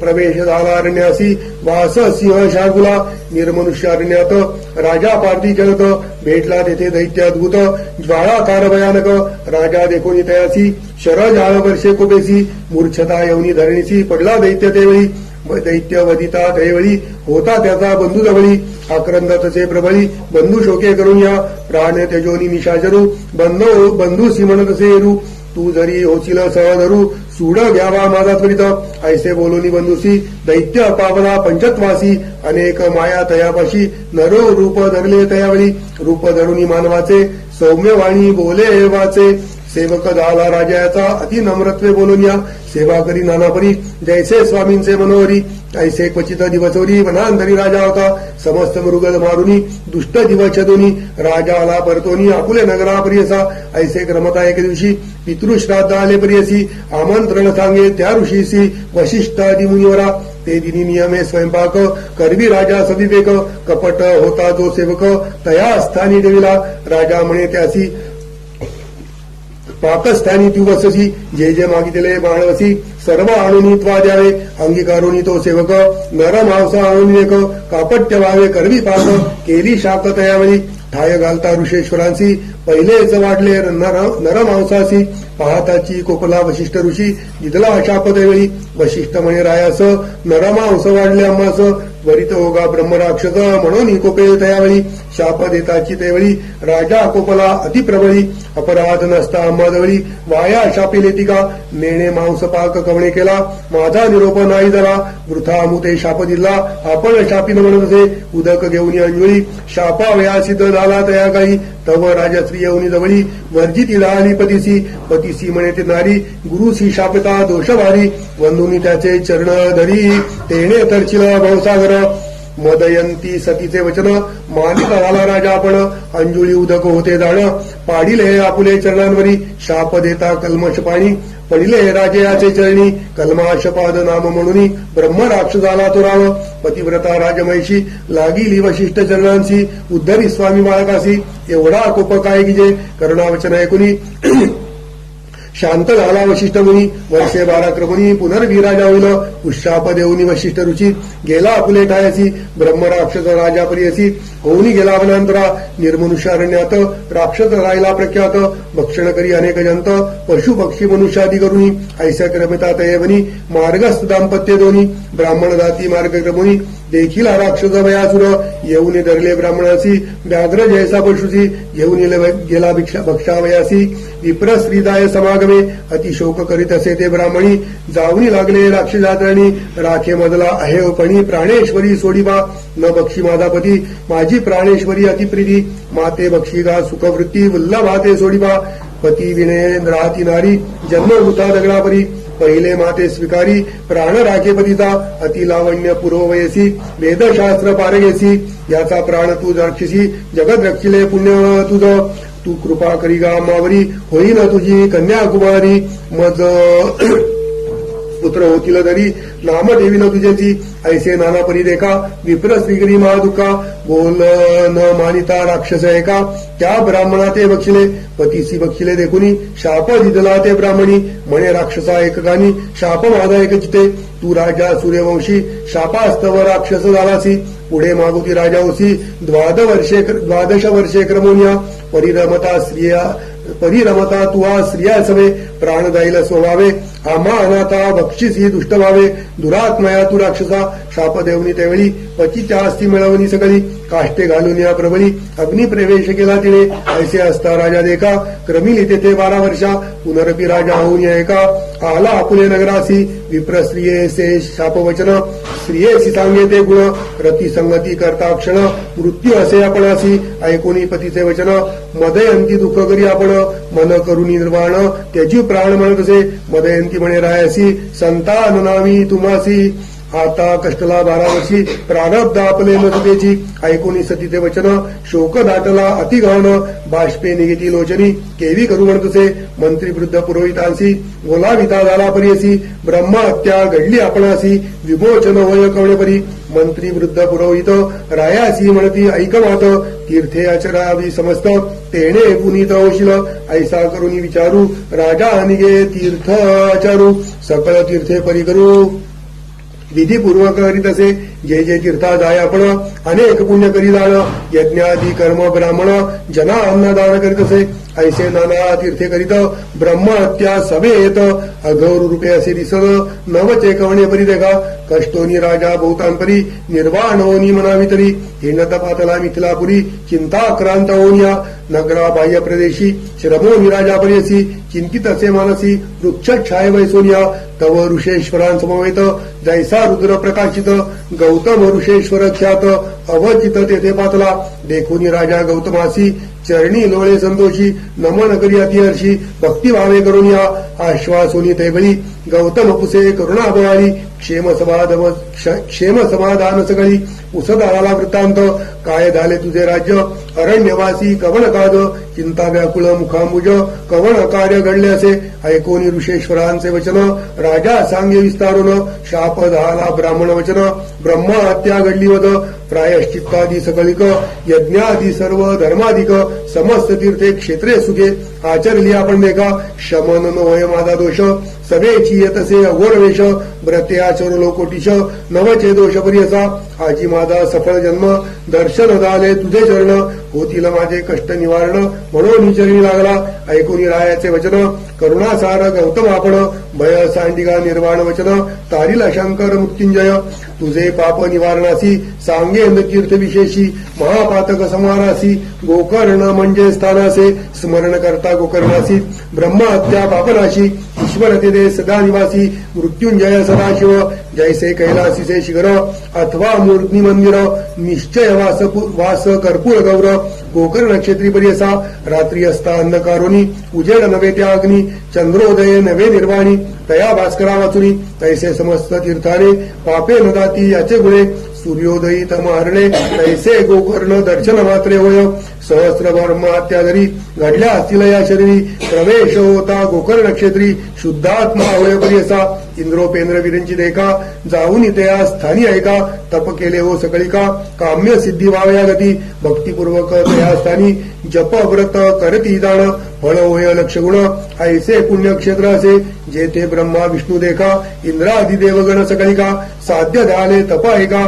प्रवेश झाला अरण्यासी वास सिंह शार्दूला निर्मनुष्यारण्यात राजा पार्थी जगत भेटला तेथे दैत्य अद्भुत ज्वाळाकार भयानक राजा देखोनी तयासी शरजाळ वर्षे कोपेसी मूर्छता यवनी धरणीसी पडला दैत्य तेवेळी दैत्य वदिता त्यावेळी होता त्याचा बंधू जवळी आक्रंद तसे प्रबळी बंधू शोके करून या प्राण तेजोनी निशाचरू बंधू सिमन तसे येरू तू जरी होशील सहधरू सूड घ्यावा माझा त्वरित ऐसे बोलूनी बंधुसी दैत्य पावला पंचत्वासी अनेक माया तयापाशी नरो रूप धरले तयावळी रूप धरुनी मानवाचे सौम्यवाणी बोले वाचे सेवक झाला राजाचा अति नम्रत्वे बोलून या सेवा करी नानापरी जैसे स्वामींचे मनोहरी ऐसे क्वचित दिवसोरी वनांतरी राजा होता समस्त मृगल मारुनी दुष्ट दिवस छदोनी राजा आला परतोनी आपुले नगरा प्रियसा ऐसे क्रमता एक दिवशी पितृश्राद्ध आले प्रियसी आमंत्रण सांगे त्या ऋषीसी वशिष्ठ आदी मुनिवरा ते दिनी नियमे स्वयंपाक करवी राजा सविवेक कपट होता जो सेवक तया स्थानी देविला राजा म्हणे त्यासी पाकस्थानी तू वससी जे जे मागितले माणवसी सर्व आणून त्वा द्यावे अंगीकारोनी तो सेवक नर मांसा आणून एक कापट्य व्हावे करवी पाक केली शाक तयावळी ठाय घालता ऋषेश्वरांसी पहिलेच वाढले नर मांसासी पाहताची कोपला वशिष्ठ ऋषी दिदला शाप त्यावेळी वशिष्ठ म्हणे रायास नरमांस वाढले आम्हास वरित होगा ब्रह्मराक्षस म्हणून कोपे तयावेळी शाप देताची त्यावेळी राजा कोपला अतिप्रबळी अपराध नसता आम्हाजवळी वाया शापिले तिका नेणे मांस पाक कवणे केला माझा निरोप नाही झाला वृथा अमुते शाप दिला आपण शापीन म्हणत असे उदक घेऊन अंजुळी शापावया सिद्ध झाला तया काही तव राजश्री येऊनी जवळी वर्जिती राहिली पतीसी पतीसी म्हणे ते नारी गुरुसी शापिता दोषवारी वंदुनी त्याचे चरण धरी तेणे तरचिला भवसागर मदयंती सतीचे वचन मानित झाला राजा आपण अंजुळी उदक होते जाण पाडिले आपुले चरणांवरी शाप देता कल्मश पाणी पडिले राजयाचे चरणी कल्माशपाद नाम म्हणून ब्रह्म राक्षसाला तो राव पतिव्रता राजमहिषी लागिली वशिष्ठ चरणांशी उद्धरी स्वामी बाळकासी एवढा कोप काय की जे करुणावचन ऐकुनी शांत झाला वशिष्ठ मुनी वर्षे 12 क्रमुनी पुनर्विराजा होईल उशाप देऊनी वशिष्ठ रुचित गेला आपुले ठायसी ब्रह्मराक्षस राजा प्रियसी होऊनी गेला वनांतरा निर्मनुष्यारण्यात राक्षस राहिला प्रख्यात भक्षण करी अनेक जंत पशु पक्षी मनुष्यादी करुणी ऐसा क्रमिता तयवनी मार्गस्थ दाम्पत्य दोन्ही ब्राह्मण जाती मार्ग क्रमुनी देखील राक्षस वयासुर येऊन धरले ब्राह्मणासी व्याघ्र जयसा पशुसी घेऊन गेला भक्षावयासी विप्र श्रीदाय समागमे अतिशोक करीत असे ते ब्राह्मणी जाऊनी लागले राक्षसात्रणी राखे मधला अहेवपणी प्राणेश्वरी सोडीबा न बक्षी माझापती माझी प्राणेश्वरी अतिप्रिती माते बक्षीगा सुखवृत्ती वल्लभाते सोडीबा पती विणे राहती नारी जन्म वृथा दगडापरी पहिले माते स्वीकारी प्राण राखेपतीचा अतिलावण्य पूर्ववयसी वेदशास्त्र पारगेसी याचा प्राण तू रक्षिसी जगत रक्षिले पुण्य तुझ तू कृपा करी गा मावरी होईन तुझी कन्याकुमारी मज पुत्र होतील तरी नाम देवीन तुझ्याची ऐसे नाना परी देखा विप्र श्रीगिरी महादुखा बोल न मानिता राक्षस एका त्या ब्राह्मणा ते बक्षिले पतीसी बक्षिले देखुनी शाप दिदला ते ब्राह्मणी म्हणे राक्षसा एकगानी शाप माझा एक चिते तू राजा सूर्यवंशी शापास्तव राक्षस झालासी पुढे मागुती राजा होसी 12 वर्षे क्रमोनिया परिरमता तुहा स्त्रिया सवे प्राण जाईल स्वभावे आम्हा अनाथा बक्षिसी दुष्ट व्हावे दुरात्मया तू राक्षसा शाप देवनी त्यावेळी पतीच्या आस्ती मिळवणी सगळी काष्टे घालून या प्रबळी अग्निप्रवेश केला तिने ऐसे असता राजा देखा क्रमिली तेथे 12 वर्षा पुनरपी राजा होऊन एका आला आपुले नगरासी विप्र स्त्रियेसे शापवचन स्त्रियेसी सांगे ते गुण रतिसंगती करता क्षण मृत्यू असे आपणासी ऐकोनी पतीचे वचन मदयंती दुःख करी आपण मन करुनी निर्वाण त्याची प्राण म्हणत असे मदयंती म्हणे रायासी संतान नामी तुम्हासी आता कष्टला 12 वर्षी प्रारब्ध आपले मदतेची ऐकोनी सतीचे वचन शोक दाटला अतिगहन बाष्पे निघेती लोचनी केवी करू म्हणतसे मंत्री वृद्ध पुरोहितांसी बोलाविता झाला परियसी ब्रह्महत्या घडली आपणासी विमोचन होय कवणेपरी मंत्री वृद्ध पुरोहित रायासी म्हणती ऐकमात तीर्थे आचरावी समस्त तेणे पुनीत होशील ऐसा करुनी विचारू राजा निगे तीर्थ आचारू सकळ तीर्थे परी करू विधीपूर्वक करीत असे. जे जे तीर्था जाय आपण अनेक पुण्य करी जाण. यज्ञादी कर्म ब्राह्मण जना अन्नदान करीत असे. ऐसे नाना तीर्थे करीत ब्रह्महत्या सभेत अघोर रूपे असे दिसत नवचे कवणे परी देखा. कष्टोनी राजा बहुतांपरी निर्वाण होनी मनावी तरी. हिणत पातला मिथिलापुरी चिंताक्रांत होनिया. नगरा बाह्य प्रदेशी श्रमोनी राजा परियसी. चिंतित असे मानसी वृक्षछाय वैसोनिया. तव ऋषेश्वरांसमवेत जैसा रुद्र प्रकाशित. गौतम ऋषेश्वर ख्यात अवचित तेथे पातला. देखोनी राजा गौतमासी चरणी लोळे संतोषी. नमन करी अतिहर्षी भक्तिभावे करुनिया. आश्वासोनी तैबळी गौतम पुसे करुणा बवाळी. क्षेम समाधान सगळी. उसदाराला वृत्तांत काय झाले तुझे राज्य अरण्यवासी कवण काद. चिंता व्याकुळ मुखांबुज कवण कार्य घडले असे. ऐकोनी ऋषेश्वरांचे वचन राजा सांगे विस्तारून. शाप झाला ब्राह्मण वचन ब्रह्महत्या घडली वद. प्रायश्चित्तादी सकलिक यज्ञादी सर्व धर्माधिक समस्त तीर्थे क्षेत्रे सुखे. आचरली आपण देखा शमन नोय माझा दोष. सभेची येतसे अघोर वेश. व्रते आचर लोकोटीश नवचे दोष परियसा. आजी माझा सफळ जन्म दर्शन झाले तुझे चरण. होतील माझे कष्ट निवारण म्हणून चरणी लागला. ऐकूनी रायाचे वचन करुणासार गौतम आपण. भय सांडिगा निर्वाण वचन तारीला शंकर मृत्युंजय. तुझे पाप निवारणासी सांगेन तीर्थ विशेषी. महापातक समारासी गोकर्ण म्हणजे स्थानासे. स्मरण करता गोकर्णासी ब्रह्महत्या पापनाशी. ईश्वर ते सदा निवासी मृत्युंजय सदाशिव. जैसे कैलासीचे शिखर अथवा मूर्ती मंदिर. निश्चय वास कर्पूर गौर. गोकर्ण क्षेत्री परियसा. रात्री असता अंधकारोनी उजेड नवे त्या अग्नी. चंद्रोदय नवे निर्वाणी तया भास्करा वाचुनी. तैसे समस्त तीर्थाने पापे न जाती याचे गुणे. सूर्योदयी तम हरणे तैसे गोकर्ण दर्शन मात्रे होय. सहस्र ब्रह्महत्या जरी घडल्या असतील या शरीरी. प्रवेश होता गोकर्ण क्षेत्री शुद्धात्मा होय परियसा. इंद्रोपेंद्र विरंची देखा जाऊन त्या स्थानी ऐका. तप केले हो सकळिका काम्य सिद्धी व्हावया गती. भक्तिपूर्वक त्या स्थानी जप व्रत करती जाण. फळ होय लक्ष गुण ऐसे पुण्यक्षेत्र असे. जेथे ब्रह्मा विष्णू देखा इंद्रादी देवगण सकळिका. साध्य झाले तप ऐका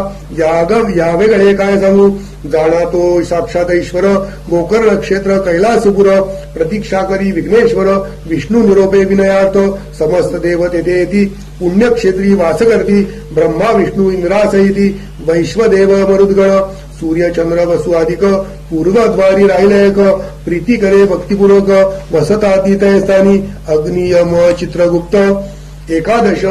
यावे गळे काय सांगू. जाणा तो साक्षात ईश्वर गोकर्ण क्षेत्र कैलासपुर. प्रतीक्षा करी विघ्नेश्वर विष्णू निरोपे विनयार्थ. समस्त देव तेथे येती पुण्यक्षेत्री वास करती. ब्रह्मा विष्णू इंद्रासहिती वैश्वदेव मरुद्गण. सूर्य चंद्र वसु अधिक पूर्वद्वारी राहिले एक. प्रीती करे भक्तिपूर्वक वसता तीतय स्थानी. अग्नि यम चित्रगुप्त एकादश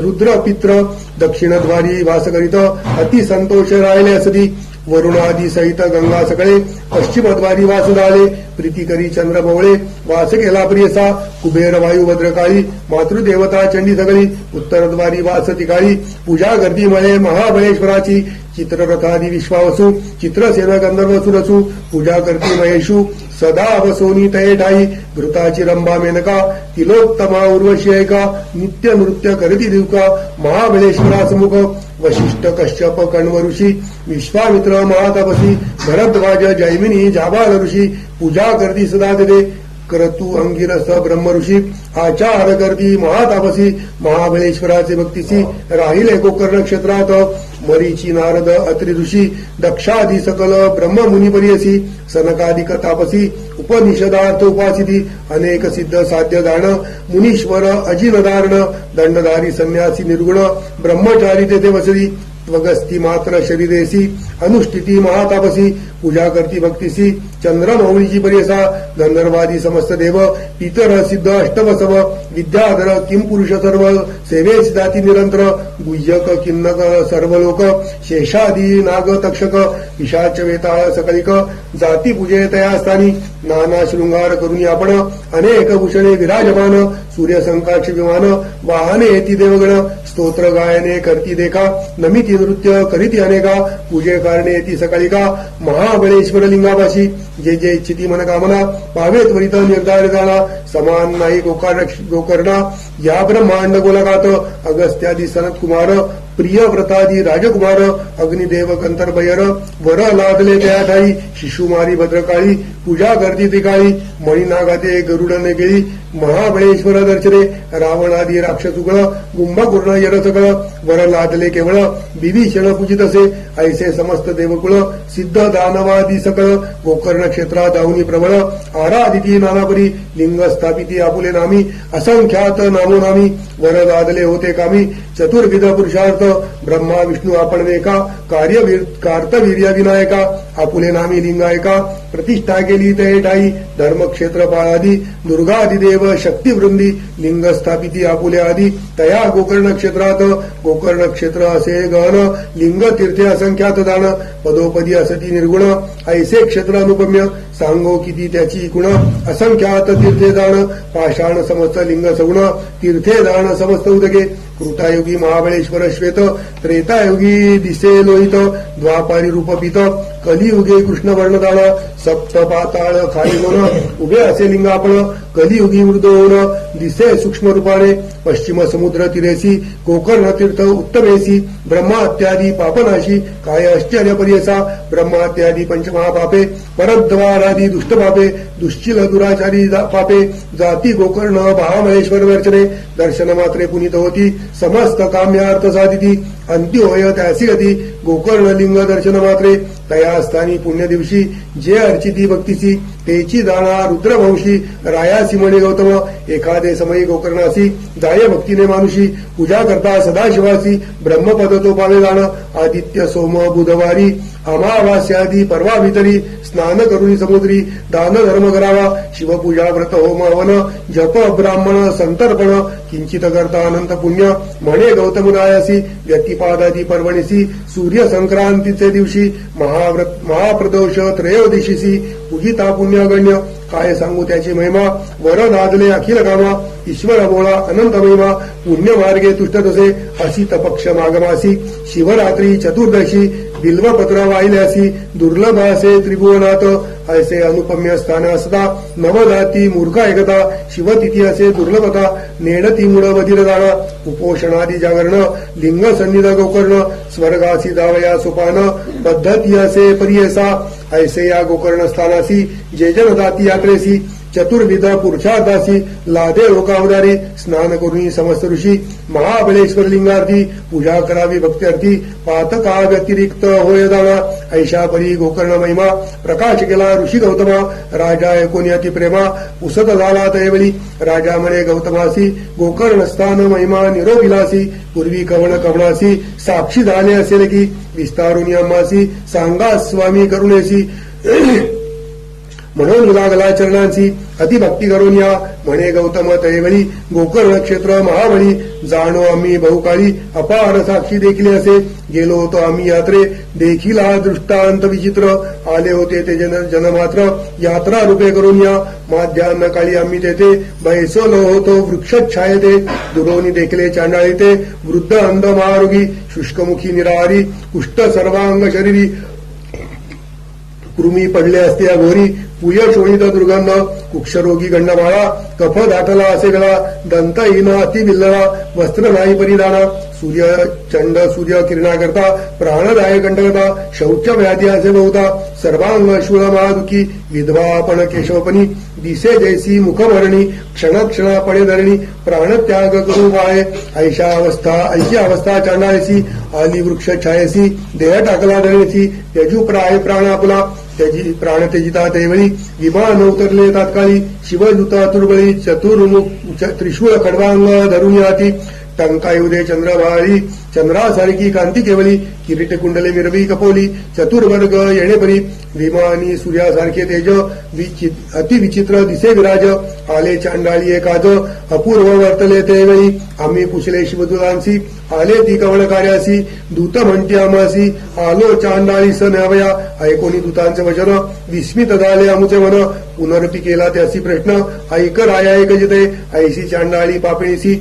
रुद्रपित्र दक्षिणद्वारी वास करीत. अति संतोष राहिले असती. वरुणादी सहित गंगा सकळे पश्चिमद्वारी वास झाले. प्रीती करी चंद्र बवळे वास केला प्रियसा. कुबेर वायू भद्रकाळी मातृदेवता चंडी सगळी. उत्तरद्वारी वास तिकाळी पूजा गर्दी मळे महाबळेश्वराची. चित्ररथादी विश्वावसू चित्रसेन गंधर्व सुरसू. पूजा करती महेशू सदा वसोनी तये ठाई. घृताची रंभा मेनका तिलोत्तमा उर्वशी ऐका. नित्य नृत्य करती दिवका महाबळेश्वरासमुख. वशिष्ठ कश्यप कण्व ऋषी विश्वामित्र महातपसी. भरद्वाज जैमिनी जाबाल ऋषी पूजा करती सदा तिथे. क्रतू अंगिरस ब्रह्म ऋषी आचार करती महातापसी. महाबळेश्वराचे भक्तीसी राहिले गोकर्ण क्षेत्रात. मरीची नारद अत्रि ऋषी दक्षादी सकल ब्रह्ममुनी परियसी. सनकादिक तापसी उपनिषदार्थ उपासिती. अनेक सिद्ध साध्य जाण मुनीश्वर अजिनधारण. दंडधारी संन्यासी निर्गुण ब्रह्मचारी तेथे वसती. त्वगस्ती मात्र शरीरेसी अनुष्ठिती महातापसी. पूजा करती भक्तीसी चंद्रमौळीची परियसा. गंधर्वादी समस्त देव पितर सिद्ध अष्टवसव. विद्याधर किम पुरुष सर्व सेवेची जाती निरंतर. गुह्यक किन्नक सर्व लोक शेषादी नाग तक्षक. पिशाच वेताळ सकलिक जाती पूजे तया स्थानी. नाना शृंगार करुनी आपण अनेक भूषणे विराजमान. सूर्यसंकाक्ष विमान वाहने येती देवगण. स्तोत्र गायने करती देखा नमिती नृत्य करीती अनेका. पूजे कारणे येती सकाळिका महाबळेश्वर लिंगापाशी. जे जे इच्छिती मनकामना पावे त्वरित निर्धार झाला. समान नाही गोकर्णा या ब्रह्मांड गोलकात. अगस्त्यादी सनत कुमार प्रिय व्रतादी राजकुमार अग्निदेव कंतरभयर वर लादले त्या ठाई शिशुमारी भद्रकाळी पूजा करती ती काळी मणिनागाते गरुडने गेळी महाबळेश्वर दर्शने रावणादी राक्षसुगळ कुंभकर्ण यरसकळ वर लादले केवळ विभीषण पूजित असे ऐसे समस्त देवकुळ सिद्ध दानवादी सकळ गोकर्ण क्षेत्रात दावनी प्रबळ आराधिती नानापरी लिंग स्थापिती आपुले नामी असंख्यात नामोनामी वर लादले होते कामी चतुर्विध पुरुषार्थ ब्रह्मा विष्णू आपण एका कार्तवीर्य विनायका आपुले नामी लिंगायका प्रतिष्ठा केली ते ठाई धर्मक्षेत्र पाळादी दुर्गादिदेव शक्तिवृंदी लिंग स्थापिती आपुले आदी तया गोकर्ण क्षेत्रात गोकर्ण क्षेत्र असे गहन लिंग तीर्थे असंख्यात दान पदोपदी असती निर्गुण ऐसे क्षेत्र अनुपम्य सांगो किती त्याची गुण असंख्यात तीर्थे दान पाषाण समस्त लिंग सगुण तीर्थे दान समस्त उदके कृतायुगी महाबळेश्वर श्वेत त्रेतायुगी दिसे लोहित द्वापारी रूपपित कलियुगे कृष्ण वर्णदान सप्त पाताळ खाली होण उभे असे लिंग आपण कलियुगी मृद होण दिसे सूक्ष्म रूपाने पश्चिम समुद्र तिरेसी गोकर्ण तीर्थ उत्तमेसी ब्रह्मात्यादी पापनाशी काय आश्चर्य परियसा ब्रह्मात्यादी पंचमहापापे परद्वारादी दुष्टपापे दुश्चिल दुराचारी पापे जाती गोकर्ण महाबळेश्वर दर्शने दर्शन मात्रे पुनीत होती समस्त काम्यार्थ साधिती अंती होय त्यासी गती गोकर्ण लिंग दर्शन मात्रे तया स्थानी पुण्य दिवशी जे अर्चिती भक्तीसी तेची दाना रुद्रवंशी रायासी म्हणे गौतम एखादे समयी गोकर्णासी जाय भक्तीने मानुषी पूजा करता सदाशिवासी ब्रह्मपद तो पावे जाण आदित्य सोम बुधवारी अमावास्यादी परवा भितरी स्नान करुणी समुद्री दान धर्म करावा शिवपूजा व्रत होम हवन जप ब्राह्मण संतर्पण किंचित करता अनंत पुण्य म्हणे गौतमरायासी व्यतिपादादी पर्वणीसी सूर्य संक्रांतीचे दिवशी महाप्रदोष त्रयोदशीसी पूजिता पुण्यगण्य काय सांगू त्याची महिमा वर नादले अखिल कामा ईश्वर बोळा अनंत महिमा पुण्य मार्गे तुष्ट तसे असित पक्ष मागमासी शिवरात्री चतुर्दशी बिल्वपत्र वाहिल्यासी दुर्लभ असे त्रिभुवनात ऐसे अनुपम्य स्थान असता नवदाती मूर्खा एकता शिवतिथी असे दुर्लभता नेणती मुळ बधिर जाणा उपोषणादी जागरण लिंग सन्निध गोकर्ण स्वर्गासी दावया सोपान पद्धती असे परियसा ऐसे या गोकर्ण स्थानासी जे जन जाती यात्रेसी चतुर्विध पुरुषार्थासी लादे लोकावदारी स्नान करुणी समस्त ऋषी महाबळेश्वर लिंगार्थी पूजा करावी भक्त्यर्थी पातका व्यतिरिक्त होय दाना ऐशा परी गोकर्ण महिमा प्रकाश केला ऋषी गौतमा राजा ऐकोनी अति प्रेमा उसत झाला तैवली राजा म्हणे गौतमासी गोकर्ण स्थान महिमा निरोविलासी पूर्वी कवण कवणासी साक्षी झाले असेल की विस्तारुनी अम्मासी सांगा स्वामी करुणेसी म्हणून लागला चरणांची अतिभक्ती करून या म्हणे गौतम तैवळी गोकर्ण क्षेत्र महाबळी जाणो आम्ही बहुकाळी अपार साक्षी देखील असे गेलो होतो आम्ही यात्रे देखील हा दृष्टांत विचित्र आले होते ते जनमात्र यात्रा रूपे करून या माध्यान्ह काळी आम्ही तेथे बैसलो होतो वृक्षछायते दुरोनी देखले चांडाळी ते वृद्ध अंध महारोगी शुष्कमुखी निराहारी कुष्ठ सर्वांग शरीरी कृमी पडले असते या घोरी पुय शोणित दुर्गंध कुक्षरोगी गंडमाळा कफ दाटला असे गळा दंतहीन अति बिल्लळा वस्त्र नाही परिधाना सूर्य चंड सूर्य किरणा करता प्राणदाय कंटकता शौच व्याधी असे बहुता सर्वांग शूळ महादुखी विधवा आपण केशवपणी दिसे जैसी मुखमरणी क्षणक्षणापणे धरणी प्राणत्याग करू वाळे ऐशी अवस्था चांडाळीसी आली वृक्ष छायसी देह टाकला धरणीसी त्यजू प्राय प्राण आपला त्याची प्राण त्यजिता तेवळी विमान उतरले तात्काळी शिवदूता तुर्बळी चतुर्मुख त्रिशूळ खडवांग धरून याती टंकायुदे चंद्रभाळी चंद्रासारखी कांती केवली किरीट कुंडले मिरवी कपोली चतुर्वर्ग येणेपरी विमानी सूर्यासारखे तेज अतिविचित्र दिसे विराज आले चांडाळी एकाज अपूर्व वर्तले तेवेळी आम्ही पुसले शिवदूतांसी आले ती कवळ कार्यासी दूत म्हणती आमासी आलो चांडाळी स न्यावया ऐकोनी दूतांचे वचन विस्मित झाले आमुचे मन पुनरपी केला त्यासी प्रश्न ऐक राया ऐक जिते ऐशी चांडाळी पापणीसी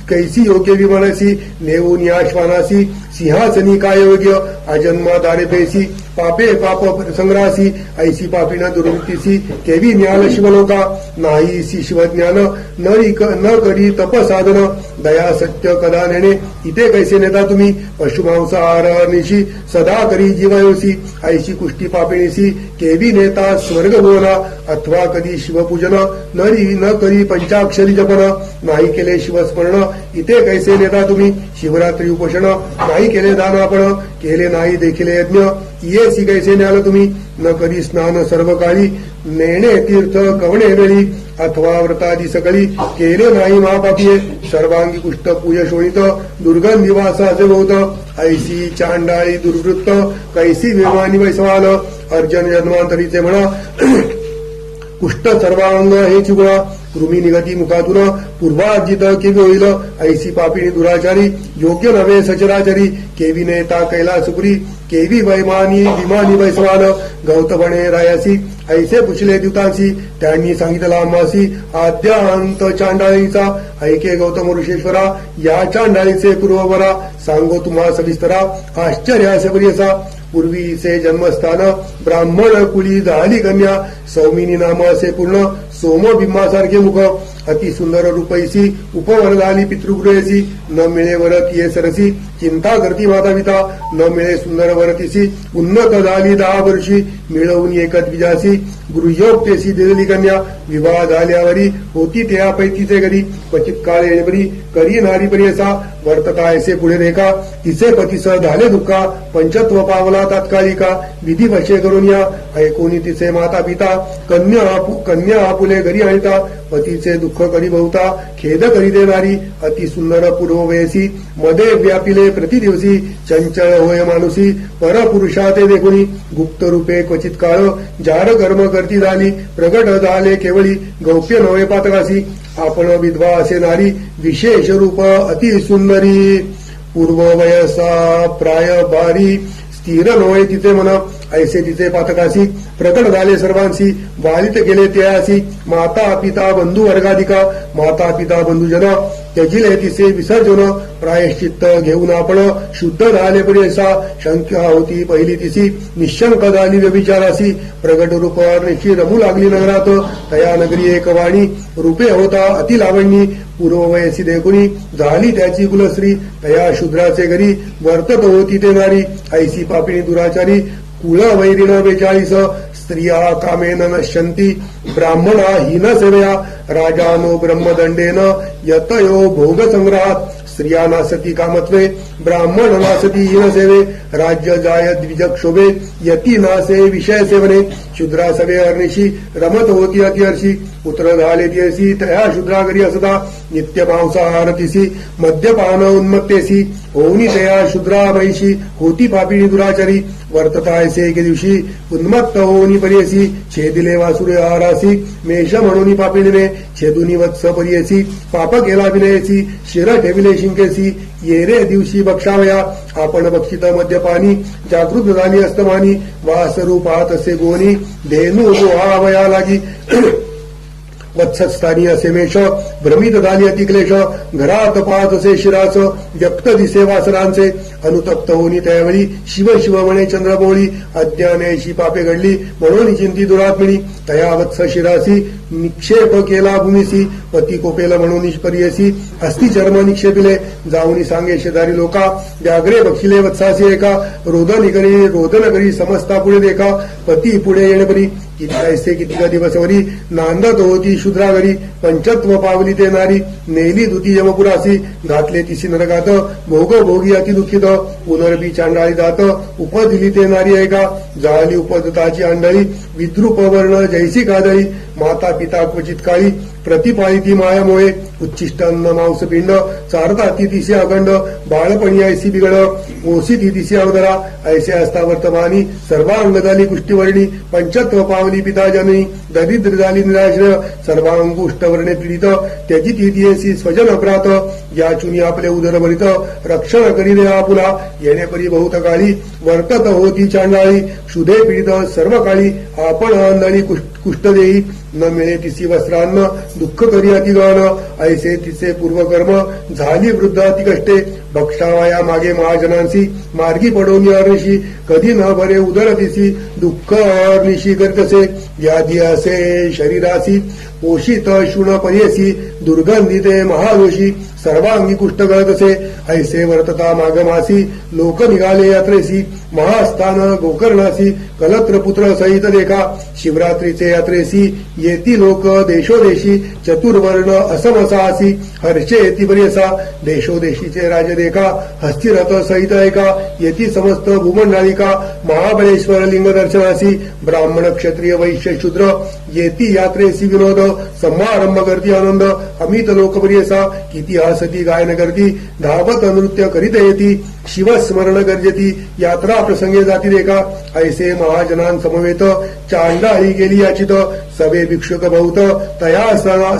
कैसी योग्य विमानासी नेऊन या श्वानासी सिंहासनी काय योग्य अजन्मा दारे पैसी पापे पाप संग्रासी ऐसी पापीना दुर्वृत्तीसी केवी ज्ञान शिवलोका नाही सी शिवज्ञान न करी तप साधन दया सत्य कदा नेणे इथे कैसे नेता तुम्ही पशुमांसाहार निशी सदा करी जीवायोसी ऐशी कुष्टी पापिणीसी केवी नेता स्वर्ग भुवना अथवा कधी शिवपूजन न करी पंचाक्षरी जपन नाही केले शिवस्मरण इथे कैसे नेता तुम्ही शिवरात्री उपोषण नाही केले दान आपण केले नाही देखील यज्ञ ये सी कैसे न्याल तुम्ही न करी स्नान सर्व काळी नेणे तीर्थ कवणे वेळी अथवा व्रतादी सकळी केले नाही महापापिये सर्वांगी कुष्ठ पूय शोणित दुर्गंध निवास असे बहुत ऐसी चांडाळी दुर्वृत्त कैसी विमानी वैसवाल अर्जन जन्मांतरीचे म्हणा कुष्ठ सर्वांग हे चिगुणा कृमी निगती मुखातून पूर्वार्जित केवी होईल ऐसी पापिणी दुराचारी योग्य नव्हे सचराचारी केवी नेता कैलासपुरी केवी वैमानी विमानी वैसवान गौतमणे रायासी ऐसे पुछले द्युतांसी त्यांनी सांगितलं आम्हासी आद्यांत चांडाळीचा ऐके गौतम ऋषेश्वरा या चांडाळीचे पूर्ववरा सांगो तुम्हा सविस्तरा आश्चर्य असे बरीसा पूर्वीचे जन्मस्थान ब्राह्मण कुळी झाली कन्या सौमिनी नाम असे पूर्ण सोमबिंबासारखे मुख अति सुंदर रूपैसी उपवर झाली पितृगृहेसी न मिळे वरत ये सरसी चिंता करती माता पिता न मिळे सुंदर वरतीसी उन्नत झाली 10 वर्षी मिळवून एकत विजासी गृह्योक्तेसी दिलेली कन्या विवाह झाल्यावरी होती त्या पैतीचे घरी क्वचित काळ येणेवरी करी नारी परियसा वर्तता ऐसे पुढे रेखा तिचे पतीसह झाले दुःखा पंचत्व पावला तात्कालिका विधी वशे करून या ऐकोनी तिचे माता पिता कन्या आपुले घरी आणता पतीचे दुःख करी बहुता खेद करी देणारी अति सुंदर पूर्ववयसी मध्ये व्यापिले प्रतिदिवसी चंचल होय मानुसी परपुरुषा ते देखुनी गुप्त रूपे क्वचित काळ जार कर्म करती झाली प्रगट झाले केवळी गौप्य नवे पातकासी आपण विधवा असे नारी विशेष रूप अति सुंदरी पूर्ववयसा प्राय बारी स्थिर नव्हे तिचे मन ऐसे तिचे पातकासी प्रकट झाले सर्वांसी वालित केले त्यासी माता पिता बंधू वर्गाधिका माता पिता बंधुजन त्यजिले तिचे विसर्जन प्रायश्चित्त घेऊन आपण शुद्ध झाले परियसा शंका होती पहिली तिसी निशंक झाली व्यभिचारासी प्रगट रूपावर निश्चित रमू लागली नगरात तया नगरी एक वाणी रूपे होता अति लावणी पूर्ववयसी देखुनी झाली त्याची कुलश्री तया शूद्राचे घरी वर्तत होती ते नारी ऐसी पापिणी दुराचारी कुळ वैरिण 42 स्त्रिया कामेन नश्यन्ति ब्राह्मणा हीन सेवया राजानो ब्रह्मदंडेन यतयो भोग संग्रहात स्त्रिया नासती कामत्वे ब्राह्मण नासती हीन सेवे राज्य जाय द्विजक्षोभे यती नासे विषय सेवने शूद्रा सवे अर्निशी रमत होती अतिहर्षी पुत्र झाले तियसी तया शूद्रा घरी असता नित्य मांसाहार तिसी मद्यपान उन्मत्तेसी होऊनी तया शूद्रा महिषी होती पापिणी दुराचारी वर्तता ऐसे एके दिवशी उन्मत्त होऊनी परियसी छेदिले वासुरे आहारासी मेष म्हणून पापिणीने छेदुनी वत्स परियसी पाप केला विनयसी शिर ठेविले शिंकेसी येरे दिवशी बक्षावया आपण बक्षित मद्यपानी जागृत झाली अस्तमानी वासरूपात असे गोनी धेनू गोहावया लागी वत्सस्थानी असे मेष भ्रमित झाली अतिक्लेश घरात पाहत असे शिरास व्यक्त दिसे वासरांचे अनुतप्त होनी त्यावेळी शिव शिव म्हणे चंद्रबोळी अज्ञानेशी पापे घडली म्हणून चिंती दुरात्मिणी तया वत्स शिरासी निक्षेप केला भूमिसी पती कोपेल म्हणून निष्परियसी हस्ती चर्म निक्षेपिले जाऊनी सांगे शेजारी लोका व्याघ्रे बक्षिले वत्सासी एका रोदन करी समजता पुढे देखा पती पुढे येणेपरी ऐसे किती दिवसवरी नांदत होती शूद्रा घरी पंचत्व पावली ते नारी नेली दुती यमपुरासी घातले तिसी नरकात भोग भोगी अति दुःखित पुनर्बी चांडाळी जात उपदिली ते नारी ऐका जाळली उपदताची अंडळी विद्रुप वर्ण जैसी कादळी माता पिता क्वचित काळी प्रतिपाळी ती मायामुळे उच्चिष्ट अन्न मांस पिंड चारता ती तिसी अखंड बाळपणी ऐसी बिघड ओसी ती तिसी अवदरा ऐसे असता वर्तमानी सर्वांग झाली कुष्टीवर्णी पंचत्व पावली पिता जननी दरिद्र झाली निराश्रय सर्वांग उष्टवर्णे पीडित त्याची ती तियसी स्वजन अपरात याचुनी आपले उदर भरित रक्षण करी रे आपुला येणेपरी बहुत काळी वर्तत होती चांडाळी शुधे पीडित सर्व काळी आपण अंधळी कुष्ठ देई न मिळे तिसी वस्त्रान्न दुःख करी अतिगहन ऐसे तिचे पूर्वकर्म झाली वृद्ध अति कष्टे भक्षावया मागे महाजनांसी मार्गी पडोनी अर्निशी कधी न भरे उदर दिसी दुःख अर्निशी करीतसे व्याधी असे शरीरासी पोषित शूण पर्यसी दुर्गंधिते महादोषी सर्वांगी कुष्ठ गळतसे ऐसे वर्तता मागमासी लोक निघाले यात्रेसी महास्थान गोकर्णासी कलत्र पुत्र सहित देखा शिवरात्रीचे यात्रेसी येती लोक देशोदेशी चतुर्वर्ण असमसासी हर्षे येती पर्यसा देशोदेशीचे राज देखा हस्तिरथ सहित ऐका येती समस्त भूमंडालिका महाबळेश्वर लिंग दर्शनासी ब्राह्मण क्षत्रिय वैश्य शूद्र येती यात्रेसी विनोद समारंभ करती आनंद अमित लोकप्रियसा किती हसती गायन करती धावत नृत्य करीत येती शिवस्मरण गर्जती यात्रा प्रसंगे जाती देखा ऐसे महाजनान समवेत चांडाळी गेली याचित सभे भिक्षुक बहुत तया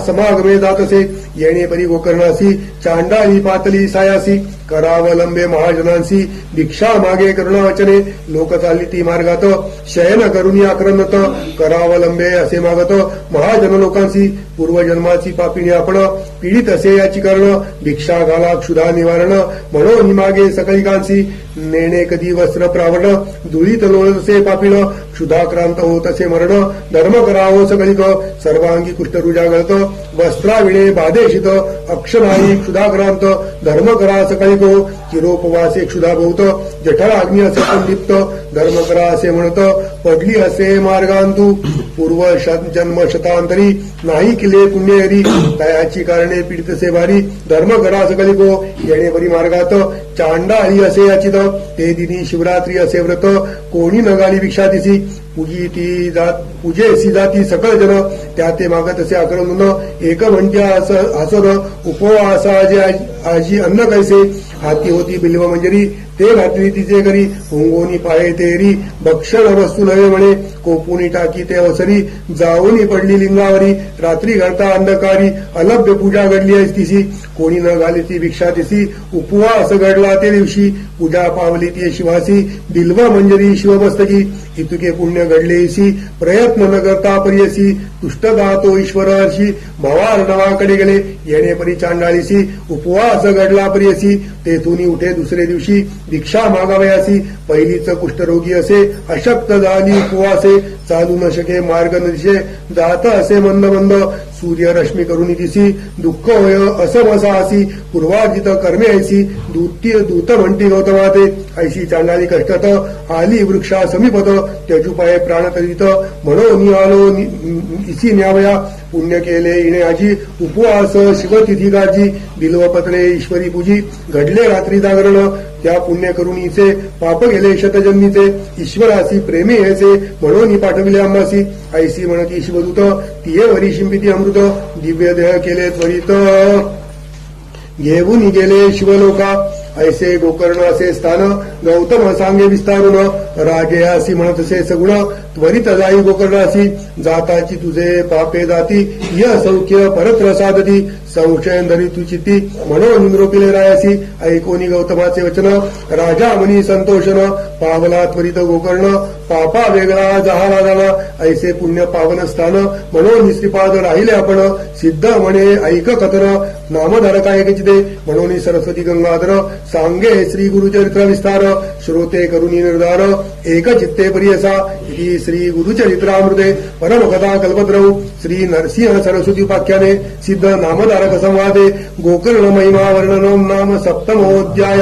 समागमे जातसे येणे परी गोकर्णासी चांडाळी पातली सायासी करावलंबे महाजनांसी भिक्षा मागे करुणावचने लोक चालिती मार्गात शयन करुणी आक्रंदत करावलंबे असे मागत महाजन लोकांसी पूर्वजन्माची पापिणी आपण पीडित असे याची कर्ण भिक्षा घाला क्षुधा निवारण म्हणून मागे सकळिकांसी नेणे कधी वस्त्र प्रावरण धुळीत लोळसे पापिण क्षुधाक्रांत होत असे मरण धर्म करावं सकळिक सर्वांगी कुष्ठरुजा गळत वस्त्राविणे बाधेशित अक्षनाही क्षुधाक्रांत धर्म करा सकळिक चिरोपवासे क्षुधा बहुत जठर अग्नी असे संदीप्त धर्म करा असे म्हणत पडली असे मार्गांतू पूर्व जन्म शतांतरी नाही केले पुण्यहरी तयाची कारणे पीडितसे भारी धर्म करा सकलिको येणे परी मार्गात चांडाळी असे याचित ते दिनी शिवरात्री असे व्रत कोणी नगाली भिक्षा दिसी पूजेसी जाती सकळ जन त्या ते मागत असे आक्रमण एक म्हणत्या हसन उपवासा आजी अन्न कैसे हाती होती बिल्व मंजरी ते घातली तिचे घरी हुंगोनी पाये तेरी भक्षण वस्तू नव्हे म्हणे कोपुनी टाकी ते अवसरी जाऊनी पडली लिंगावरी रात्री घडता अंधकारी अलभ्य पूजा घडली तिसी कोणी न घाली ती भिक्षा तिसी उपवास घडला ते दिवशी पूजा पावली ती शिवासी बिल्व मंजरी शिवमस्तकी इतुके पुण्य घडलेसी प्रयत्न न करता पर्यसी तुष्टदा तो ईश्वर हर्षी भवार नवाकडे गेले येणे परी चांडाळीसी उपवास घडला पर्यसी तेथून उठे दुसरे दिवशी भिक्षा मागावयासी पहिलीच कुष्ठरोगी असे अशक्त झाली उपवासे चालू न शके मार्ग न दिशे जात असे मंद मंद सूर्य रश्मी करुणी दिसी दुःख होय असमसा असी पूर्वार्जित कर्मे ऐसी दूत म्हणती गौतमाते ऐशी चांडाळी कष्टत आली वृक्षा समीपत त्यजुपाये प्राण तरित म्हणून आलो इसी न्यावया पुण्य केले इणे आजी उपवास शिवतिथी गाजी बिल्वपत्रे ईश्वरी पूजी घडले रात्री जागरण त्या पुण्य करुणीचे पाप गेले शतजन्मीचे ईश्वरासी प्रेमी यायचे म्हणून पाठविले आंबासी ऐसी म्हणती शिवदूत तिये वरी शिंपिती अमृत दिव्य देह केले त्वरित घेऊन गेले शिवलोका ऐसे गोकर्ण असे स्थान गौतम सांगे विस्तारून रागे असी म्हणतसे सगुण त्वरित जाई गोकर्णासी जाताची तुझे पापे जाती य सौख्य परत्र साधती संशय धरी तू चित्ती म्हणून निरोपिले रायासी ऐकोनी गौतमाचे वचन राजा मनी संतोषन पावला त्वरित गोकर्ण पापा वेगळा जहाला जाणा ऐसे पुण्य पावन स्थान म्हणून श्रीपाद राहिले आपण सिद्ध म्हणे ऐक कथन नामधारका एकचिते म्हणून सरस्वती गंगाधर सांगे श्री गुरुचरित्र विस्तार श्रोते करुणी निर्धार एक चित्ते प्रियसा ही श्री गुरुचरित्रामृते परमकथा कल्पद्रौ श्री नरसिंह सरस्वती उपाख्याने सिद्ध नामधारक संवादे गोकर्ण महिमा वर्णनम नाम सप्तमोऽध्याय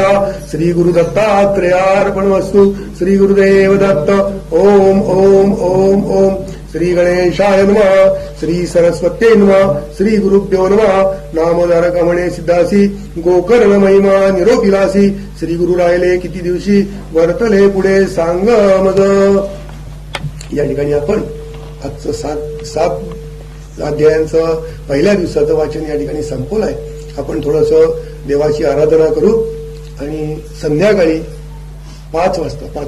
श्री गुरुदत्तात्रेयार्पणमस्तु श्री गुरुदेव दत्त ओम ओम ओम ओम श्री गणेशाय नमः श्री सरस्वत्यै नमः श्री गुरुभ्यो नमः नामधारक म्हणे सिद्धासी गोकर्ण महिमा निरोपिलासी श्री गुरु राहिले किती दिवशी वर्तले पुढे सांग मग या ठिकाणी आपण आजचं सात अध्यायांचं पहिल्या दिवसाचं वाचन या ठिकाणी संपवलं आहे. आपण थोडस देवाची आराधना करू आणि संध्याकाळी 5 वाजता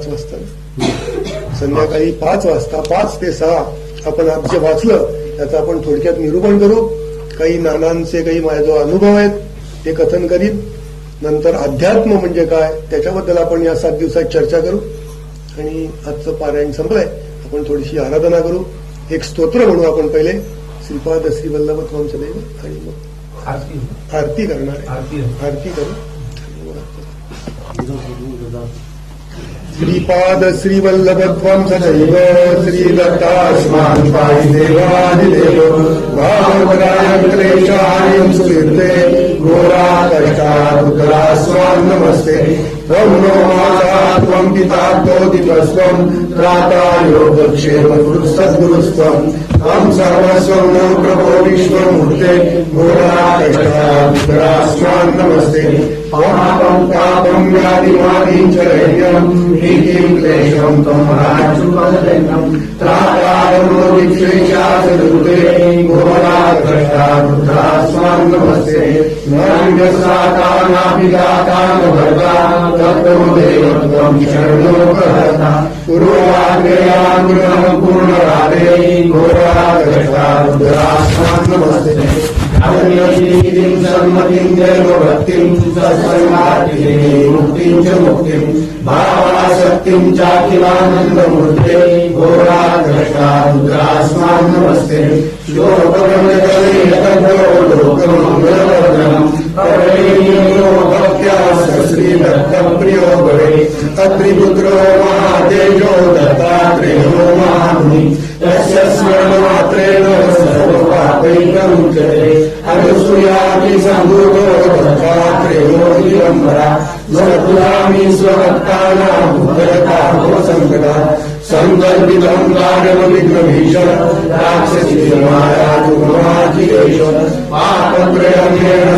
संध्याकाळी 5 वाजता 5 ते 6 आपण जे वाचलं त्याचं आपण थोडक्यात निरूपण करू. काही नानांचे काही माझे जो अनुभव आहेत ते कथन करीन. नंतर अध्यात्म म्हणजे काय त्याच्याबद्दल आपण या 7 दिवसात चर्चा करू आणि आजचं पारायण संपलंय. आपण थोडीशी आराधना करू. एक स्तोत्र म्हणू आपण पहिले श्रीपाद श्रीवल्लभ त्वं सदैव आणि मग आरती करणार आहे. आरती करू. श्रीपाद श्रीवल्लभत्वं सदैव श्रीदत्तास्मान् पाहि देवादिदेव भावपराय क्लेशायं सुतीर्थे घोरा कष्टादुरास्वान् नमस्ते. त्वं नो माता त्वं पिता त्वं त्राता योगक्षेम सद्गुरुस्त्वं त्वं सर्वस्वं नो प्रभो विश्वमूर्ते घोरा कष्टादुरास्वान् नमस्ते. पापं तापं व्याधिमादिं च दैन्यं भीतिं क्लेशं त्वं राजसुपददैन्यं त्रातारमो विक्लेशासदुते घोरा कष्टादुरास्वान् नमस्ते. नान्यसाता नाभिदाता न भर्ता तत्त्वदेव त्वं शरणोपहर्ता पूर्वाग्रयानुग्रहं पूर्णराधे घोरा कष्टादुरास्वान् नमस्ते. अनन्यं सन्मतिं दैवभक्तिं सत्संगातिं मुक्तिं च मुक्तिं भावासक्तिं चाखिलानन्दमूर्ते घोरा कष्टादुरास्वान् नमस्ते. शोकप्रमदकले तद्यो लोकमङ्गलवर्धनं करणीयो भक्त्या श्रीदत्तप्रियो भवे. अत्रिपुत्रो महातेजो दत्तात्रेयो महामुनि तस्य स्मरणमात्रेण सर्वपापैकमुच्यते. अनुसूयामि सम्भूतो दत्तात्रेयो दिगम्बरा स्वपुरामि स्वभक्तानां उद्धरताहो सङ्कटा. सङ्कल्पितं कार्यमविघ्नभीषण राक्षसी मायाजुगमाखिलेश पापत्रयमेण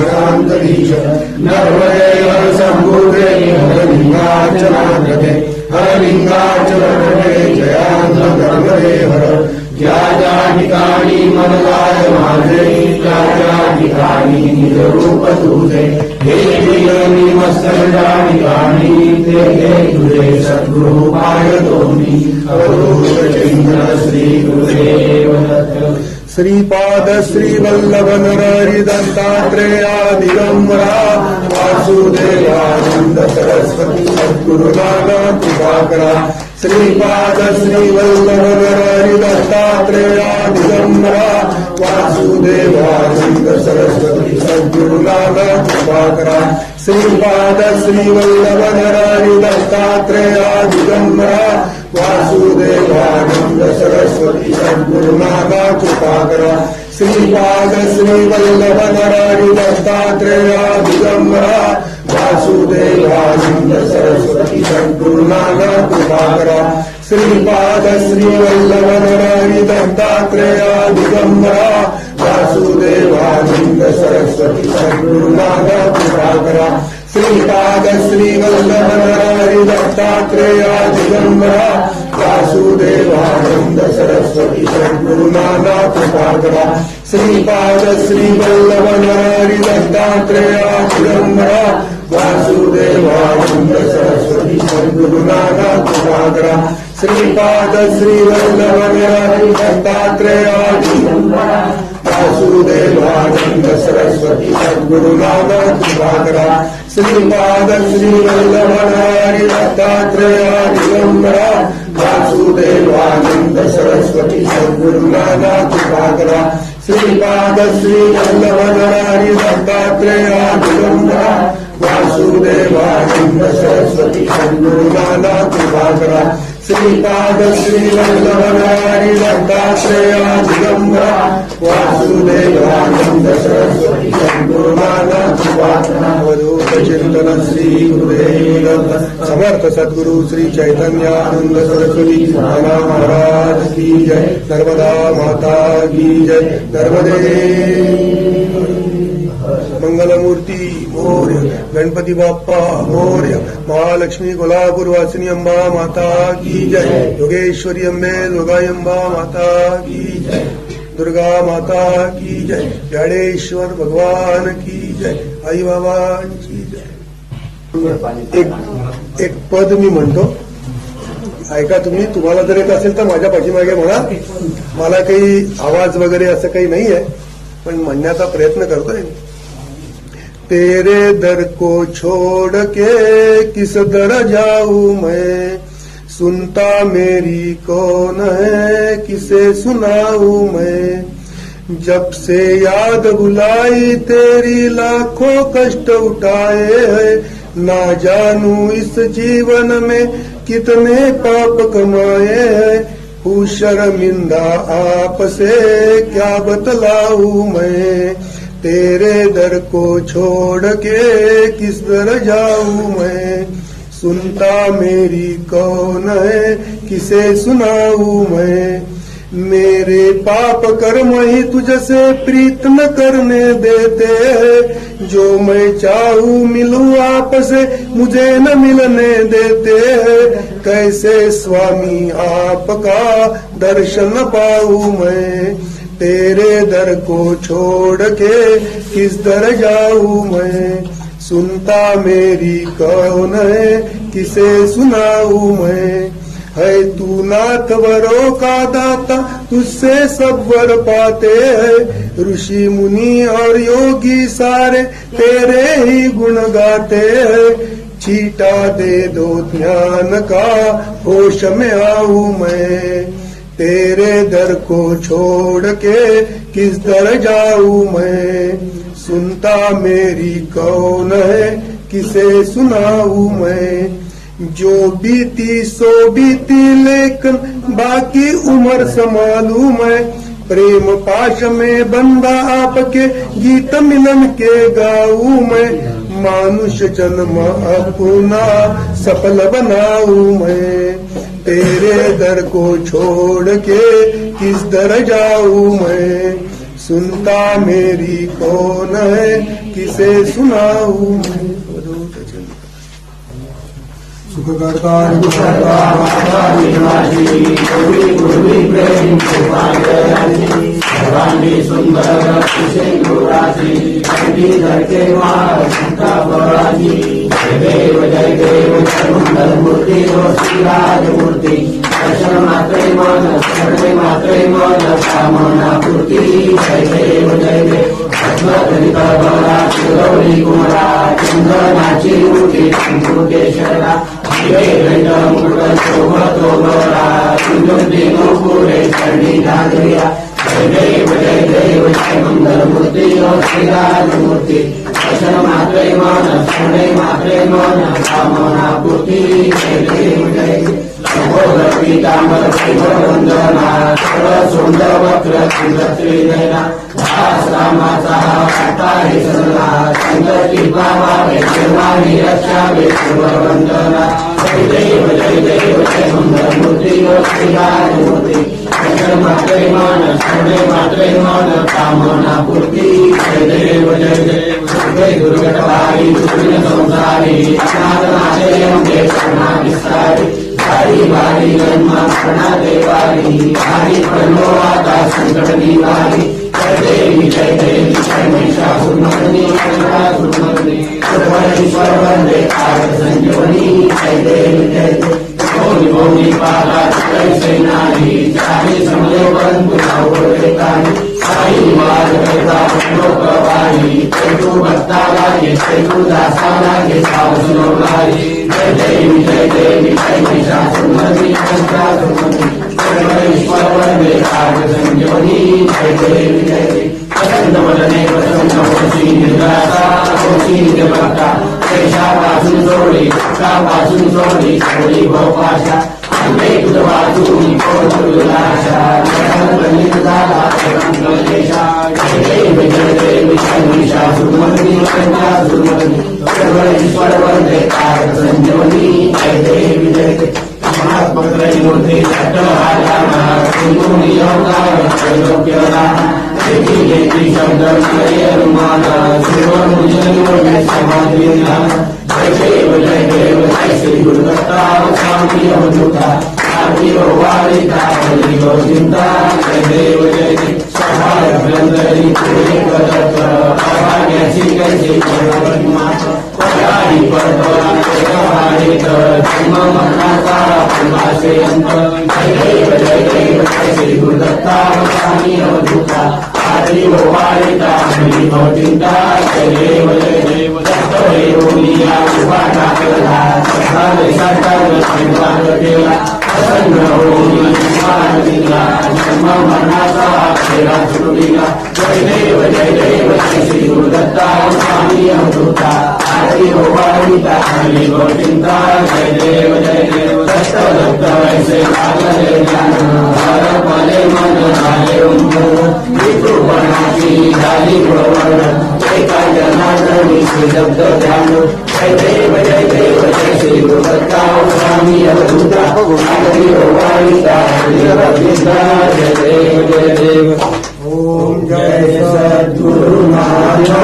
शान्तधीश नर्मदे हर सम्भूते हरलिङ्गाचलाग्रते हरलिङ्गाचलग्रते जयान्तर्मदे हर. ज्या ज्या ठिकाणी मनलाय माझे त्या त्या ठिकाणी निजरूप तुझे हे मी मस्तका ठिकाणी ते तुझे सद्गुरु पायतो मी अवधूतचैत्र श्री गुरुदेव दत्त. श्रीपाद श्रीवल्लभ नरहरि दत्तात्रेया दिगंबरा वासुदेवानंद सरस्वती सद्गुरुनानक कृपाकरा. श्रीपाद श्रीवल्लभ नरहरि दत्तात्रेया दिगंबरा वासुदेवानंद सरस्वती सद्गुरुनानक कृपाकरा. श्रीपाद श्रीवल्लभ नरहरि दत्तात्रेया दिगंबरा वासुदेवानंद सरस्वती सद्गुरुनानक कृपाकरा. श्रीपाद श्रीवल्लभ नरहरि दत्तात्रेया दिगंबरा वासुदेवानंद सरस्वती सद्गुरुनानक कृपाकरा. श्रीपाद श्रीवल्लभ नरहरि दत्तात्रेया दिगंबरा वासुदेवानंद सरस्वती सद्गुरुनानक कृपाकरा. श्रीपाद श्रीवल्लभ नरहरि दत्तात्रेया दिगंबरा वासुदेवानंद सरस्वती सद्गुरुनानक कृपाकरा. श्रीपाद श्रीवल्लभ नरहरि दत्तात्रेया दिगंबरा वासुदेवानंद सरस्वती सद्गुरुनानक कृपाकरा. श्रीपाद श्रीवल्लभ नरहरि दत्तात्रेया दिगंबरा वासुदेवानंद सरस्वती सद्गुरुनानक कृपाकरा. श्रीपाद श्रीवल्लभ नरहरि दत्तात्रेया दिगंबरा वासुदेवानंद सरस्वती सद्गुरुनानक कृपाकरा. श्रीपाद श्रीवल्लभ नरहरि दत्तात्रेया दिगंबरा वासुदेवानंद सरस्वती सद्गुरुनानक कृपाकरा. श्रीपाद श्रीवल्लभ नरहरि दत्तात्रेया दिगंबरा वासुदेवानंद सरस्वती सद्गुरुनानक कृपाकरा. अवधूत चिंतन श्री गुरुदेव दत्त समर्थ सद्गुरु श्री चैतन्यानंद सरस्वती महाराज की जय. नर्मदा माता की जय. नर्मदे मंगलमूर्ती मोर्य. गणपती बाप्पा मोर्य. महालक्ष्मी कोल्हापूर वासिनी अंबा माता की जय. योगेश्वरी अंबे दुर्गायंबा माता की जय. दुर्गा माता की जय. ज्ञानेश्वर भगवान की जय. आई बाबांची जय. एक पद मी म्हणतो, ऐका तुम्ही. तुम्हाला जर येत असेल तर माझ्या पाठीमागे म्हणा. मला काही आवाज वगैरे असं काही नाहीये, पण म्हणण्याचा प्रयत्न करतोय. तेरे दर को छोड़ के किस दर जाऊं मैं, सुनता मेरी कौन है किसे सुनाऊं मैं. जब से याद बुलाई तेरी लाखों कष्ट उठाए है, ना जानू इस जीवन में कितने पाप कमाए हैं। हूँ शर्मिंदा आपसे क्या बतलाऊं मैं, तेरे दर को छोड़ के किस दर जाऊं मैं। सुनता मेरी कौन है, किसे सुनाऊं मैं। मेरे पाप कर्म ही तुझसे प्रीत न करने देते हैं, जो मैं चाहूं मिलूं आपसे मुझे न मिलने देते हैं। कैसे स्वामी आपका दर्शन पाऊं मैं, तेरे दर को छोड़ के किस दर जाऊं मैं। सुनता मेरी कौन है, किसे सुनाऊं मैं। है तू नाथ वरों का दाता, तुझसे सब वर पाते हैं। ऋषि मुनि और योगी सारे तेरे ही गुण गाते हैं। छीटा दे दो ध्यान का, होश में आऊं मैं। तेरे दर को छोड़ के किस दर जाऊं मैं। सुनता मेरी कौन है, किसे सुनाऊं मैं। जो बीती सो बीती लेकिन बाकी उम्र संभालू मैं। प्रेम पाश में बंदा आपके गीत मिलन के गाऊं मैं। मानुष जन्म अपना सफल बनाऊं मैं। तेरे दर को छोड़ के किस दर जाऊं मैं। सुनता मेरी कौन है, किसे सुनाऊं मैं। सुखकर्ता सर्वांगी सुंदर जय देव सुंदर मूर्ति श्रीराज मूर्ति। दर्शन मात्रे मन, शरणे मात्रे मन, कामना पूर्ति। जय देव भस्मधरित बला गौरी कुमारा। चंद्रनाची मूर्ति शंकुकेश्वरा। मुकुट शोभतो गौरा। सिंधु पूरे चरणी धारिया। जय देव जय मंगल मूर्ति श्रीराज मूर्ति। दर्शन मात्रे मन, शरणे मात्रे मन, कामना पूर्ति। जय देव पीताम्बर वंदना। सुंदर वक्र त्रिनयना। दासरामाचा वाटाही सल्ला। संकटी पावावे सर्वांनी रक्षावे वंदना। जय देव जय मंगल मूर्ति श्रीराज मूर्ति। दर्शन मात्रे मन, शरणे मात्रे मन, कामना पूर्ति। जय देव जय दुर्गटवारी दुर्गत संसारी। अनाथनाथे अम्बे शरणा विस्तारी। बारी बारी जन्म प्रणा देवारी। हरि प्रणो आता संकट निवारी। जय देवी जय महिषासुरमर्दिनी महिषासुरमर्दिनी। सर्वेश्वर वंदे कारक संजीवनी। जय देवी जय भोनि भोनि पाला जय सेनानी। चाहे समले बंधु नवरेतानी। साई मार करता लोकवारी। चैतु भक्ता लागे चैतु दासा लागे सावसनो लागे। जय देवी जय महिषासुरमर्दिनी महिषासुरमर्दिनी। सर्वेश्वर वंदे कारक संजीवनी। जय देवी जय वसंत वदने वसंत होशी निर्गाता होशी निर्भक्ता। केशापासून सोडी कापासून सोडी सोडी भोपाशा। अंबे तुझवाचूनी कोतुलाशा। गणित झाला संकलेशा। जय देवी जय महिषासुरमर्दिनी महिषासुरमर्दिनी। सर्वेश्वर वंदे कारक संजीवनी। जय देवी जय महात्मा त्रैमूर्ति चट्टहारामा। सिंधुनी अवतार त्रैलोक्यरा। देवी शब्द अनुमान। शिवमुनि समाधिना। जय देव जय श्री गुरुदत्ता स्वामी अवधूता। आदि वारिता बलि गोविंदा। जय देव जय सहाय बंदरी पूरे करत। आज्ञासी कैसे परमात्मा। पराई परतोरा हरित जन्म मरणाचा प्रभासे अंत। जय देव जय श्री गुरुदत्ता स्वामी अवधूता। आदि वारिता बलि गोविंदा। जय देव दत्तयोनिया उपाटा केला। सकाळे साकार संवाद केला। प्रसन्न होऊन दिला। जन्म मरणाचा राजगुरुला जय देव जय श्री गुरुदत्ता स्वामी अवधूता आरती हो वाणिता हरि गोविंदा जय देव दत्त दत्त वैसे लागले ज्ञान हर पले मन झाले विकृपणाची झाली प्रवण एका जनार्दनी श्रीदत्त ध्यान जय देव जय श्री गुरुदत्ता स्वामी अवधूता आरती हो वाणिता हरि गोविंदा जय देव ओम जय सद्गुरु नाथा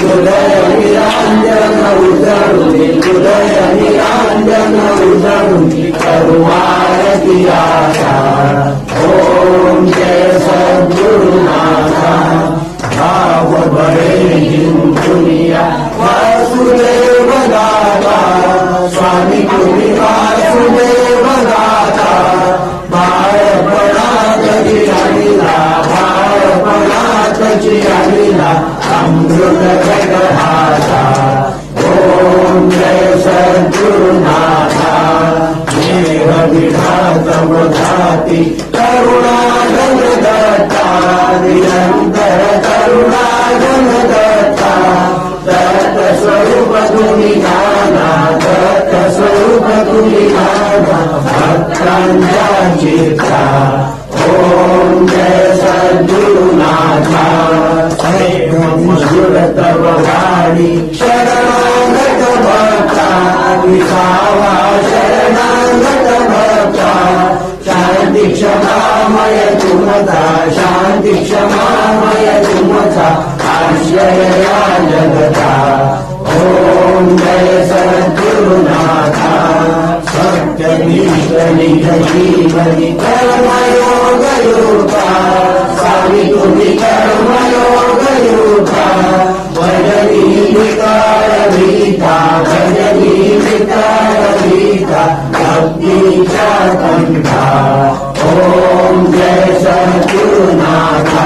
उदय निरंजन उदरुनी उदय निरंजन उदरुनी करुणारती आशा ओम जय सद्गुरु नाथा भाव बड़े दुनिया वासुदेव दाता स्वामी तुम्ही वासुदेव दाता बाळपणात जिराणीला बाळपणात जिराणीला अमृत जगहाता ओम जय सद्गुरुनाथा देह विधात मधाती करुणा जगदत्ता निरंतर करुणा जगदत्ता दत्त स्वरूप तुम्ही गाना दत्त स्वरूप तुम्ही गाना भक्तांच्या चित्ता ओम जय सद्गुरुनाथा तव वाणी शरणागत भक्ता विसावा शरणागत भक्ता शांती क्षमामय तुमचा शांती क्षमामय तुमचा आश्रय या जगता ओम जय सद्गुरुनाथा सत्यनिष्ठ निज जीवनी कर्मयोग योगा स्वामी तुम्ही कर्मयोग योगा भजनी विकार भीता भजनी विकार भीता भक्तीच्या कंठा ओम जय सद्गुरुनाथा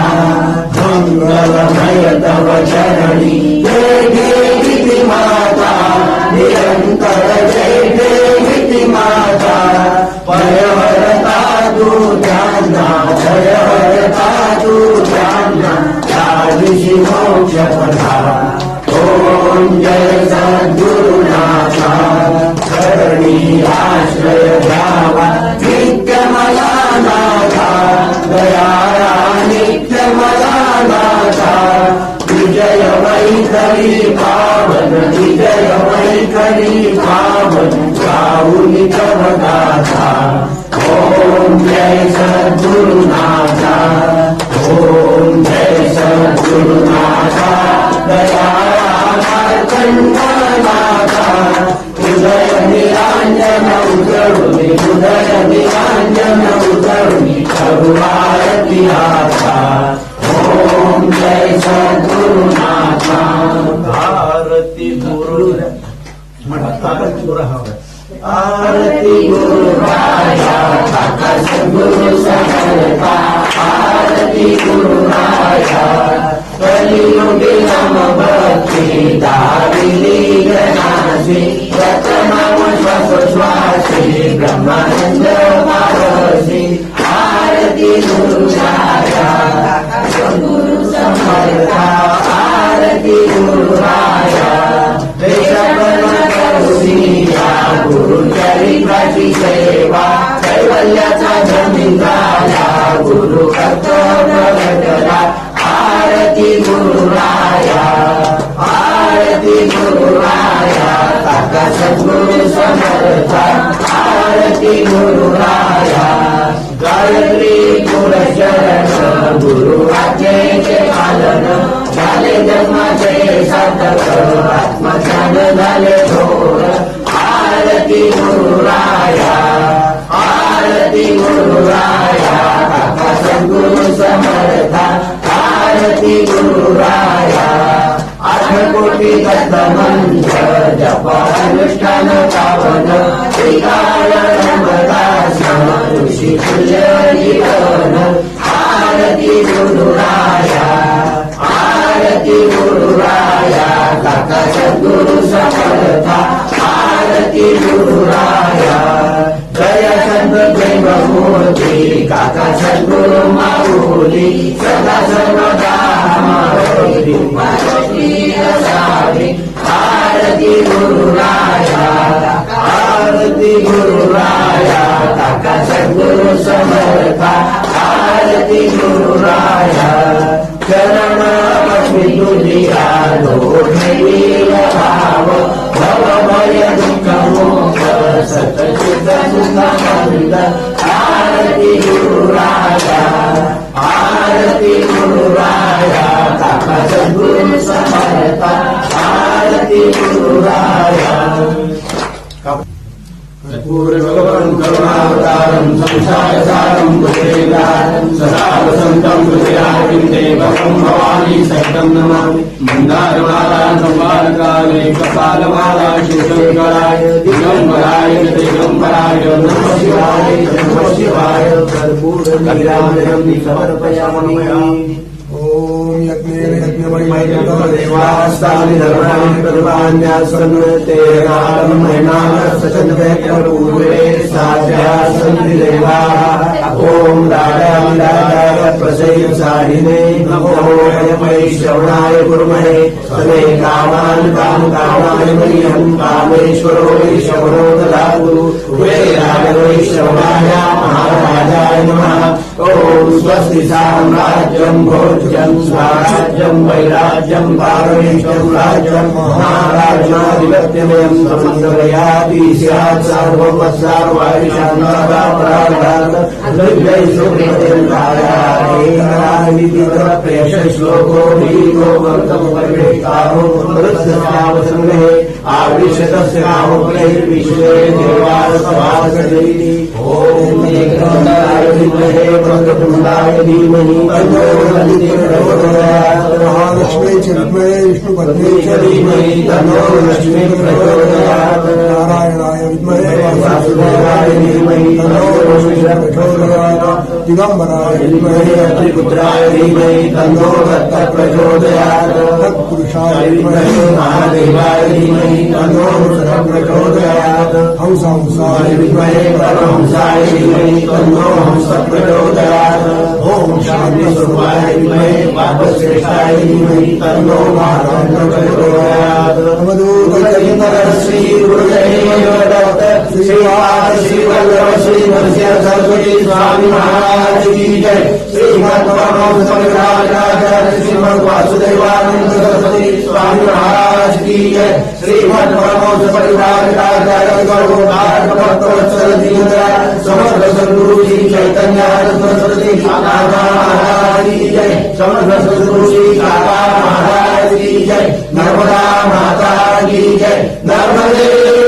मंगलमय तव चरणी जय जय माता निरंतर जय जय माता पयहरता तू जानना जयहरता तू जानना राजशी मोक्ष पथा ओम जय सद्गुरुनाथा चरणी आश्रय घ्यावा नित्य मला नाथा दयाळा नित्य मला नाथा विजय वैखरी पावन विजय वैखरी पावन गाऊनी तव गाथा ओम जय सद्गुरुनाथा ओम जय सद्गुरुनाथा दयाळा कंठनाथा उदय निरंजन उदरुनी उदय निरंजन उदरुनी करुणारती आशा ओम जय सद्गुरुनाथा आरती गुरु आरती गुरुराया आकाश गुरु समर्था आरती गुरुराया कलियुगी नम भक्ती दारिली गणासी रतनाम श्वासोश्वासी ब्रह्मानंद पारसी आरती गुरुराया गुरु समर्था आरती गुरुराया गुरु चरित्राची सेवा कैवल्याचा जमीन झाला गुरु कर्तव्य घडला आरती गुरुराया आरती गुरुराया काका सद्गुरु समर्था आरती गुरुराया गायत्री पुरशरण गुरु आज्ञेचे पालन झाले जन्माचे साधक आत्मज्ञान झाले थोर आरती गुरुराया आरती गुरुराया काका सद्गुरु समर्था आरती गुरुराया 8 कोटी दत्त मंत्र जप अनुष्ठान पावन श्रीकाळ रामदास ऋषी तुल्य जीवन आरती गुरुराया आरती गुरुराया काका सद्गुरु समर्था आरती गुरुराया जय संत तुझी सदा सर्वदा हमारी असावी आरती गुरुराया आरती गुरुराया काका सद्गुरु समर्था आरती गुरुराया चरण लक्ष्मी तुझी आलो भाव भव भय दुःख मोक्ष सतचित सुखानंद आरती गुरुराया आरती गुरुराया काका सद्गुरु समर्था आरती गुरुराया पूर्वभगवन् करुणावतारं संसारसारं भुजगेन्द्रारं सदा वसन्तं हृदयार्पिं देवं भवानी शक्तं नमामि मन्दारमाला संवादकाले कपालमाला शिवशङ्कराय दिगम्बराय दिगम्बराय नमः शिवाय कर्पूरनीराजनं समर्पयामि ओम यज्ञेन देवास्तानि धर्माणि प्रतिपान्यासन्ते पूर्वे साध्या सन्ति देवाः ॐ राजाय प्रसयसारिणे नमो वैश्रवणाय कुर्महे समे कामान् कामाय मह्यं कामेश्वरो वैश्रवणो ददातु कुबेराय वैश्रवणाय महाराजाय नमः ॐ स्वस्ति साम्राज्यं भोज्यं स्वराज्यं वैराज्यं पारमेश्वरं राज्यं महाराज्याधिपत्यमयं समन्वयाति स्यात् सार्वभौमः सर्वादिशान्तः पराधान द्रव्यै सुप्रेश श्लोको भीतो वर्तम परिवेष्टारो मृत्संग्रहे आविशतस्य नामोपलैर्विश्वे देवाः सभासदेति ॐ एकनाथाय विद्महे वक्रतुण्डाय धीमहि तन्नो प्रचोदयात् महालक्ष्मी च विद्महे विष्णुपत्नी च धीमहि तन्नो लक्ष्मी प्रचोदयात् नारायणाय विद्महे वासुदेवाय धीमहि तन्नो लक्ष्मी प्रचोदयात् दिगम्बराय विद्महे त्रिपुत्राय धीमहि तन्नो दत्त प्रचोदयात् तत्पुरुषाय विद्महे महादेवाय धीमहि तन्नो रुद्र प्रचोदयात् हंसाय विद्महे परमहंसाय धीमहि तन्नो हंस प्रचोदयात् ॐ शान्ति स्वरूपाय विद्महे वाग्श्रेष्ठाय धीमहि तन्नो भारत प्रचोदयात् श्री गुरुदेव दत्त श्रीपाद श्री वल्लभ श्री नरसिंह सरस्वती स्वामी महाराज की जय श्रीमद परमहंस परिव्राजकाचार्य श्रीमद वासुदेवानंद सरस्वती स्वामी महाराज की जय श्रीमद परमहंस परिव्राजकाचार्य गौरवोद्धार समर्थ सद्गुरु श्री चैतन्य सरस्वती महाराज की जय समर्थ सद्गुरु श्री काका महाराज की जय नर्मदा माता की जय नर्मदे